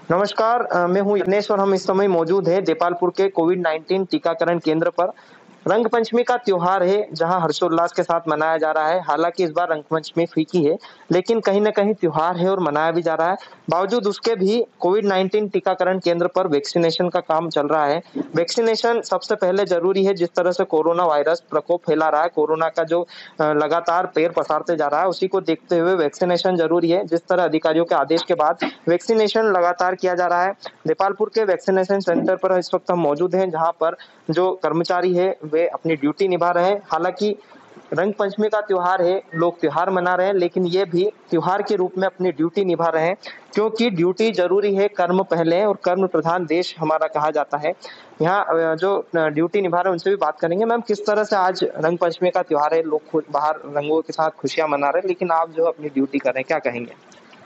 नमस्कार, मैं हूँ यज्ञेश और हम इस समय मौजूद हैं देपालपुर के कोविड-19 टीकाकरण केंद्र पर। रंग पंचमी का त्योहार है, जहाँ हर्षोल्लास के साथ मनाया जा रहा है। हालाँकि इस बार रंग पंचमी फीकी है, लेकिन कहीं न कहीं त्योहार है और मनाया भी जा रहा है। बावजूद उसके भी कोविड-19 टीकाकरण केंद्र पर वैक्सीनेशन का काम चल रहा है। वैक्सीनेशन सबसे पहले ज़रूरी है, जिस तरह से कोरोना वायरस प्रकोप फैला रहा है, कोरोना का जो लगातार पैर पसारते जा रहा है, उसी को देखते हुए वैक्सीनेशन ज़रूरी है। जिस तरह अधिकारियों के आदेश के बाद वैक्सीनेशन लगातार किया जा रहा है। नेपालपुर के वैक्सीनेशन सेंटर पर इस वक्त हम मौजूद हैं, जहाँ पर जो कर्मचारी है वे अपनी ड्यूटी निभा रहे हैं। हालाँकि रंग पंचमी का त्योहार है, लोग त्योहार मना रहे हैं, लेकिन ये भी त्योहार के रूप में अपनी ड्यूटी निभा रहे हैं, क्योंकि ड्यूटी ज़रूरी है, कर्म पहले और कर्म प्रधान देश हमारा कहा जाता है। यहाँ जो ड्यूटी निभा रहे हैं उनसे भी बात करेंगे। मैम, किस तरह से आज रंग पंचमी का त्योहार है, लोग खुद बाहर रंगों के साथ खुशियाँ मना रहे हैं, लेकिन आप जो अपनी ड्यूटी कर रहे हैं, क्या कहेंगे?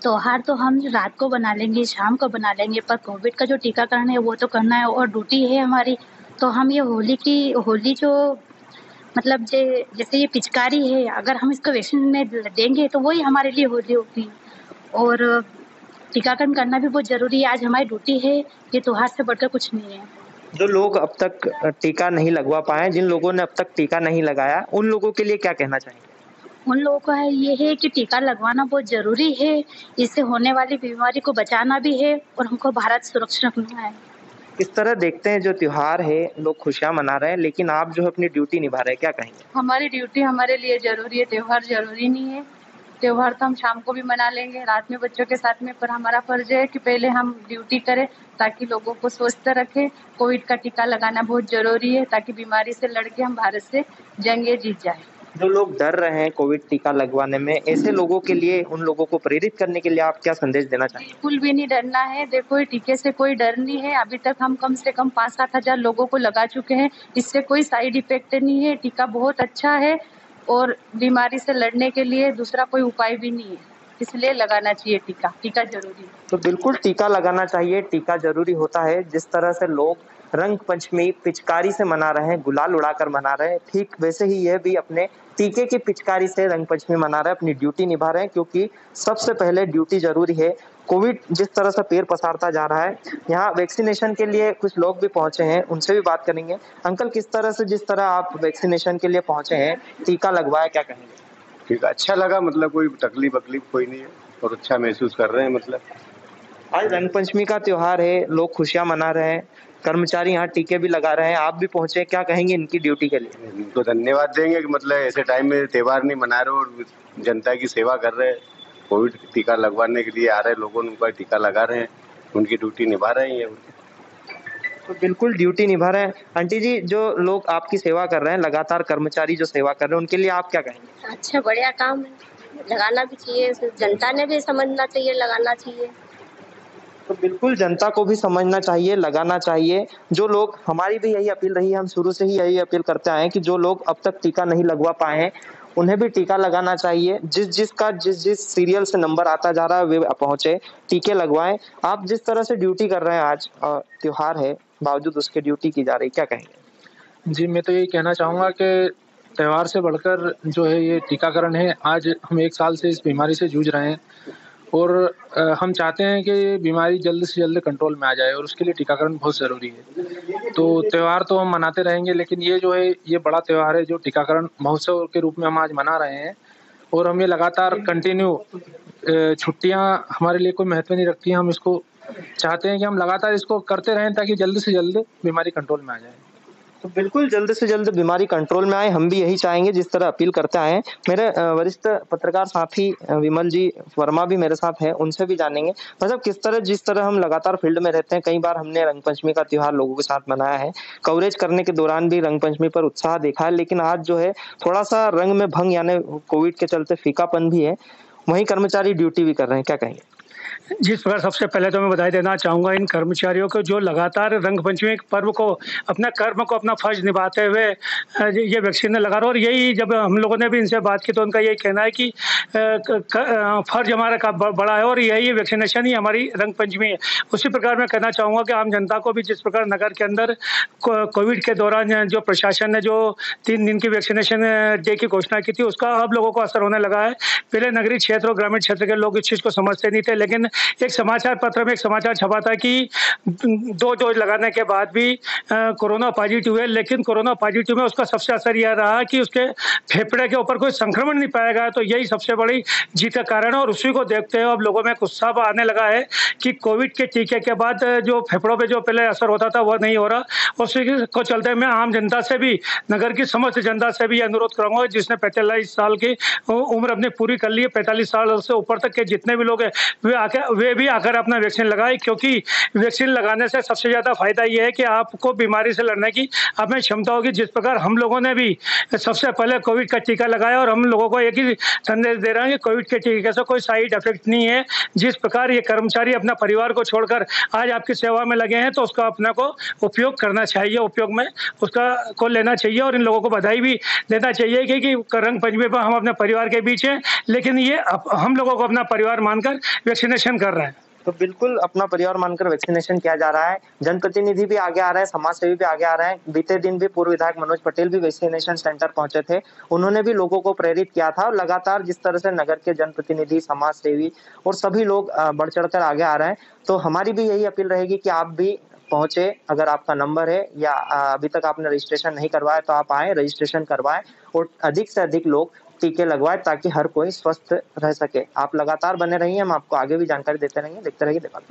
त्योहार तो हम रात को बना लेंगे, शाम को बना लेंगे, पर कोविड का जो टीकाकरण है वो तो करना है और ड्यूटी है हमारी। तो हम ये होली जो मतलब जैसे ये पिचकारी है, अगर हम इसको वैक्सीन में देंगे तो वही हमारे लिए होली होगी। और टीकाकरण करना भी बहुत ज़रूरी है, आज हमारी ड्यूटी है, ये त्योहार से बढ़कर कुछ नहीं है। जो लोग अब तक टीका नहीं लगवा पाए, जिन लोगों ने अब तक टीका नहीं लगाया, उन लोगों के लिए क्या कहना चाहेंगे? उन लोगों का ये है कि टीका लगवाना बहुत ज़रूरी है, इससे होने वाली बीमारी को बचाना भी है और हमको भारत सुरक्षित रखना है। किस तरह देखते हैं जो त्योहार है, लोग खुशियाँ मना रहे हैं, लेकिन आप जो है अपनी ड्यूटी निभा रहे हैं, क्या कहेंगे? हमारी ड्यूटी हमारे लिए ज़रूरी है, त्योहार ज़रूरी नहीं है। त्योहार तो हम शाम को भी मना लेंगे, रात में बच्चों के साथ में, पर हमारा फ़र्ज़ है कि पहले हम ड्यूटी करें ताकि लोगों को स्वस्थ रखें। कोविड का टीका लगाना बहुत ज़रूरी है ताकि बीमारी से लड़ के हम भारत से जंग ये जीत जाएँ। जो लोग डर रहे हैं कोविड टीका लगवाने में, ऐसे लोगों के लिए, उन लोगों को प्रेरित करने के लिए आप क्या संदेश देना चाहेंगे? बिल्कुल भी नहीं डरना है, देखो ये टीके से कोई डर नहीं है, अभी तक हम कम से कम 5-7 हज़ार लोगों को लगा चुके हैं, इससे कोई साइड इफ़ेक्ट नहीं है, टीका बहुत अच्छा है और बीमारी से लड़ने के लिए दूसरा कोई उपाय भी नहीं है, इसलिए लगाना चाहिए टीका, टीका ज़रूरी है। तो बिल्कुल टीका लगाना चाहिए, टीका ज़रूरी होता है। जिस तरह से लोग रंग पंचमी पिचकारी से मना रहे हैं, गुलाल उड़ाकर मना रहे हैं, ठीक वैसे ही यह भी अपने टीके की पिचकारी से रंग पंचमी मना रहे हैं, अपनी ड्यूटी निभा रहे हैं, क्योंकि सबसे पहले ड्यूटी ज़रूरी है। कोविड जिस तरह से पैर पसारता जा रहा है, यहाँ वैक्सीनेशन के लिए कुछ लोग भी पहुँचे हैं, उनसे भी बात करेंगे। अंकल, किस तरह से जिस तरह आप वैक्सीनेशन के लिए पहुँचे हैं, टीका लगवाया, क्या कहेंगे? ठीक है, अच्छा लगा, मतलब कोई तकलीफ-वकलीफ कोई नहीं है और अच्छा महसूस कर रहे हैं मतलब। आज रंग पंचमी का त्योहार है, लोग खुशियाँ मना रहे हैं, कर्मचारी यहाँ टीके भी लगा रहे हैं, आप भी पहुँचे, क्या कहेंगे इनकी ड्यूटी के लिए? इनको धन्यवाद देंगे कि मतलब ऐसे टाइम में त्योहार नहीं मना रहे और जनता की सेवा कर रहे हैं। कोविड टीका लगवाने के लिए आ रहे लोगों ने उनका टीका लगा रहे हैं, उनकी ड्यूटी निभा रहे हैं ये। तो बिल्कुल ड्यूटी निभा रहे हैं। आंटी जी, जो लोग आपकी सेवा कर रहे हैं, लगातार कर्मचारी जो सेवा कर रहे हैं, उनके लिए आप क्या कहेंगे? अच्छा, बढ़िया काम है, लगाना भी चाहिए, जनता ने भी समझना चाहिए, लगाना चाहिए। तो बिल्कुल जनता को भी समझना चाहिए, लगाना चाहिए। जो लोग, हमारी भी यही अपील रही है, हम शुरू से ही यही अपील करते आए हैं कि जो लोग अब तक टीका नहीं लगवा पाए हैं, उन्हें भी टीका लगाना चाहिए। जिस सीरियल से नंबर आता जा रहा है, वे पहुँचे, टीके लगवाएँ। आप जिस तरह से ड्यूटी कर रहे हैं आज, त्योहार है, बावजूद उसके ड्यूटी की जा रही है, क्या कहेंगे? जी, मैं तो यही कहना चाहूँगा कि त्योहार से बढ़कर जो है ये टीकाकरण है, आज हम 1 साल से इस बीमारी से जूझ रहे हैं और हम चाहते हैं कि ये बीमारी जल्द से जल्द कंट्रोल में आ जाए और उसके लिए टीकाकरण बहुत ज़रूरी है। तो त्योहार तो हम मनाते रहेंगे, लेकिन ये जो है, ये बड़ा त्योहार है जो टीकाकरण महोत्सव के रूप में हम आज मना रहे हैं और हम ये लगातार कंटिन्यू छुट्टियाँ हमारे लिए कोई महत्व नहीं रखती हैं, हम इसको चाहते हैं कि हम लगातार इसको करते रहें ताकि जल्द से जल्द बीमारी कंट्रोल में आ जाए। तो बिल्कुल जल्द से जल्द बीमारी कंट्रोल में आए, हम भी यही चाहेंगे, जिस तरह अपील करते आए हैं। मेरे वरिष्ठ पत्रकार साथी विमल जी वर्मा भी मेरे साथ हैं, उनसे भी जानेंगे। मतलब किस तरह, जिस तरह हम लगातार फील्ड में रहते हैं, कई बार हमने रंग पंचमी का त्योहार लोगों के साथ मनाया है। कवरेज करने के दौरान भी रंग पंचमी पर उत्साह देखा है, लेकिन आज जो है थोड़ा-सा रंग में भंग, यानी कोविड के चलते फीकापन भी है। वहीं कर्मचारी ड्यूटी भी कर रहे हैं, क्या कहेंगे? जिस प्रकार सबसे पहले तो मैं बधाई देना चाहूँगा इन कर्मचारियों को जो लगातार रंग पंचमी के पर्व को, अपना कर्म को, अपना फ़र्ज़ निभाते हुए ये वैक्सीन लगा रहे हैं। और यही जब हम लोगों ने भी इनसे बात की तो उनका यही कहना है कि फ़र्ज़ हमारा का बड़ा है और यही वैक्सीनेशन ही हमारी रंग पंचमी है। उसी प्रकार मैं कहना चाहूँगा कि आम जनता को भी जिस प्रकार नगर के अंदर कोविड के दौरान जो प्रशासन ने जो 3 दिन की वैक्सीनेशन डे की घोषणा की थी, उसका अब लोगों को असर होने लगा है। पहले नगरीय क्षेत्र और ग्रामीण क्षेत्र के लोग इस चीज़ को समझते नहीं थे, लेकिन एक समाचार पत्र में एक समाचार छपा था कि 2 डोज लगाने के बाद भी कोरोना पॉजिटिव है, लेकिन कोरोना पॉजिटिव में उसका सबसे असर यह रहा कि उसके फेफड़े के ऊपर कोई संक्रमण नहीं पाया गया। तो यही सबसे बड़ी जीत का कारण है और उसी को देखते हुए अब लोगों में उत्साह आने लगा है कि कोविड के टीके के बाद जो फेफड़ों पे जो पहले असर होता था वह नहीं हो रहा। उसी को चलते मैं आम जनता से भी, नगर की समस्त जनता से भी अनुरोध करूंगा जिसने 45 साल की उम्र अपनी पूरी कर ली है, 45 साल से ऊपर तक के जितने भी लोग हैं वे भी आकर अपना वैक्सीन लगाए, क्योंकि वैक्सीन लगाने से सबसे ज्यादा फायदा ये है कि आपको बीमारी से लड़ने की आप में क्षमता होगी। जिस प्रकार हम लोगों ने भी सबसे पहले कोविड का टीका लगाया और हम लोगों को एक ही संदेश दे रहे हैं कि कोविड के टीके से कोई साइड इफेक्ट नहीं है। जिस प्रकार ये कर्मचारी अपना परिवार को छोड़कर आज आपकी सेवा में लगे हैं तो उसका अपने को उपयोग करना चाहिए, उपयोग में उसका को लेना चाहिए और इन लोगों को बधाई भी देना चाहिए कि रंग पंचमी पर हम अपने परिवार के बीच हैं, लेकिन ये हम लोगों को अपना परिवार मानकर वैक्सीनेशन कर रहे हैं। तो बिल्कुल अपना परिवार मानकर वैक्सीनेशन किया जा रहा है। जनप्रतिनिधि भी आगे आ रहे हैं, समाज सेवी भी आगे आ रहे हैं। बीते दिन भी पूर्व विधायक मनोज पटेल भी वैक्सीनेशन सेंटर पहुंचे थे। उन्होंने भी लोगों को प्रेरित किया था और लगातार जिस तरह से नगर के जनप्रतिनिधि, समाज सेवी और सभी लोग बढ़ चढ़कर आगे आ रहे हैं, तो हमारी भी यही अपील रहेगी कि आप भी पहुंचे। अगर आपका नंबर है या अभी तक आपने रजिस्ट्रेशन नहीं करवाया तो आप आए, रजिस्ट्रेशन करवाएं और अधिक से अधिक लोग टीके लगवाएं ताकि हर कोई स्वस्थ रह सके। आप लगातार बने रहिए, हम आपको आगे भी जानकारी देते रहेंगे। देखते रहिए दीपाल।